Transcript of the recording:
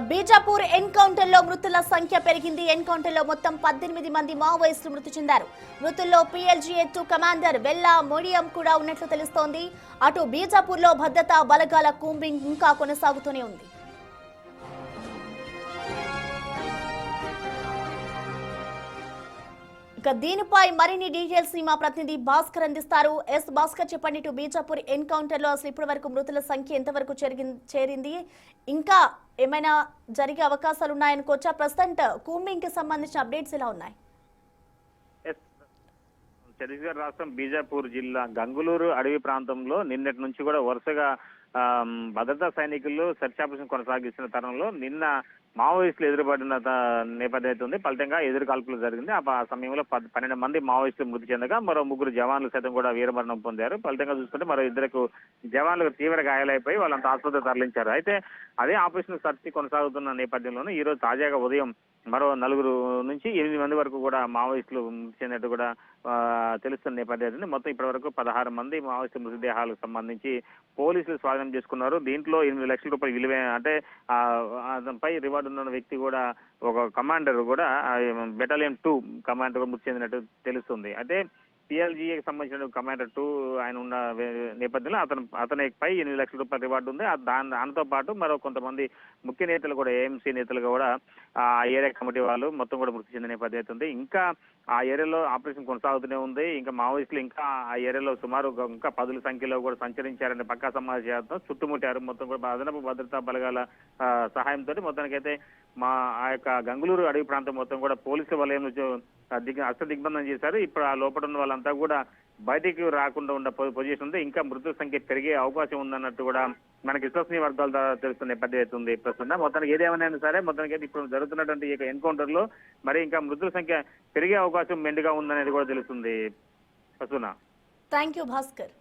Bijapur encounter లో మృతుల సంఖ్య పెరిగింది. ఎన్కౌంటర్ లో మొత్తం 18 మంది మావోయిస్టులు మృతి చెందారు. మృతుల్లో PLGA-2 కమాండర్ వెల్లా మోడియం కూడా ఉన్నట్లు తెలుస్తోంది. అటు బీజాపూర్ లో భద్రతా బలగాల కూంబింగ్ ఇంకా కొనసాగుతూనే ఉంది. దీనిపై మరిన్ని డీటెయిల్స్ ని మా ప్రతినిధి భాస్కర్ అందిస్తారు. భాస్కర్, చెప్పండి. ఇటు బీజాపూర్ ఎన్కౌంటర్ లో అసలు ఇప్పటి వరకు మృతుల సంఖ్య ఎంతవరకు చేరింది, ఇంకా ఏమైనా జరిగే అవకాశాలు ఉన్నాయనుకోవచ్చా? ప్రస్తుతం కూంబింగ్ కి సంబంధించిన అప్డేట్స్ ఎలా ఉన్నాయి? ఛత్తీస్గఢ్ రాష్ట్రం బీజాపూర్ జిల్లా గంగులూరు అడవి ప్రాంతంలో నిన్నటి నుంచి కూడా వరుసగా భద్రతా సైనికులు సెర్చ్ ఆపరేషన్ కొనసాగిస్తున్న తరుణంలో నిన్న మావోయిస్టులు ఎదురుపడిన నేపథ్యం అయితే ఉంది. ఫలితంగా ఎదురు కాల్పులు జరిగింది. ఆ సమయంలో 12 మంది మావోయిస్టులు మృతి చెందగా మరో 3 జవాన్లు సైతం కూడా వీరమరణం పొందారు. ఫలితంగా చూసుకుంటే మరో 2 జవాన్లకు తీవ్ర గాయాలైపోయి వాళ్ళంతా ఆసుపత్రికి తరలించారు. అయితే అదే ఆపరేషన్ సర్చ్ కొనసాగుతున్న నేపథ్యంలోనే ఈ రోజు తాజాగా ఉదయం మరో 4 నుంచి 8 మంది వరకు కూడా మావోయిస్టులు మృతి చెందినట్టు కూడా తెలుస్తున్న నేపథ్యం. మొత్తం ఇప్పటి వరకు 16 మంది మావోయిస్టు మృతదేహాలకు సంబంధించి పోలీసులు స్వాధీనం చేసుకున్నారు. దీంట్లో 8 లక్షల రూపాయలు విలువ, అంటే అతనిపై రివార్డు ఉన్న వ్యక్తి కూడా, ఒక కమాండర్ కూడా, బెటాలియన్ 2 కమాండర్ మృతి చెందినట్టు తెలుస్తుంది. అయితే PLGAకి సంబంధించిన కమాండర్ 2 ఆయన ఉన్న నేపథ్యంలో అతనిపై 8 లక్షల రూపాయల రివార్డు ఉంది. దానితో పాటు మరో కొంతమంది ముఖ్య నేతలు కూడా, AMC నేతలు కూడా, ఆ ఏరియా కమిటీ వాళ్ళు మొత్తం కూడా మృతి చెందిన నేపథ్యం ఉంది. ఇంకా ఆ ఏరియాలో ఆపరేషన్ కొనసాగుతూనే ఉంది. ఇంకా మావోయిస్టులు ఇంకా ఆ ఏరియాలో సుమారు ఇంకా 10ల సంఖ్యలో కూడా సంచరించారనే పక్కా సమాచారంతో చుట్టుముట్టారు. మొత్తం కూడా అదనపు భద్రతా బలగాల సహాయంతో మొత్తానికైతే ఆ యొక్క గంగులూరు అడవి ప్రాంతం మొత్తం కూడా పోలీసు వలయం దిగ్బంధం చేశారు. ఇప్పుడు ఆ లోపల ఉన్న వాళ్ళంతా కూడా బయటికి రాకుండా ఉన్న పొజిషన్ ఉంది. ఇంకా మృతుల సంఖ్య పెరిగే అవకాశం ఉందన్నట్టు కూడా మనకి విశ్వసనీయ వర్గాల ద్వారా తెలుస్తున్న నేపథ్యం అవుతుంది. ప్రస్తుతం మొత్తానికి ఏదేమైనా సరే మొత్తానికి ఇప్పుడు జరుగుతున్నటువంటి ఈ ఎన్కౌంటర్ లో మరి ఇంకా మృతుల సంఖ్య పెరిగే అవకాశం మెండుగా ఉందనేది కూడా తెలుస్తుంది. ప్రస్తుతం థ్యాంక్ యూ భాస్కర్.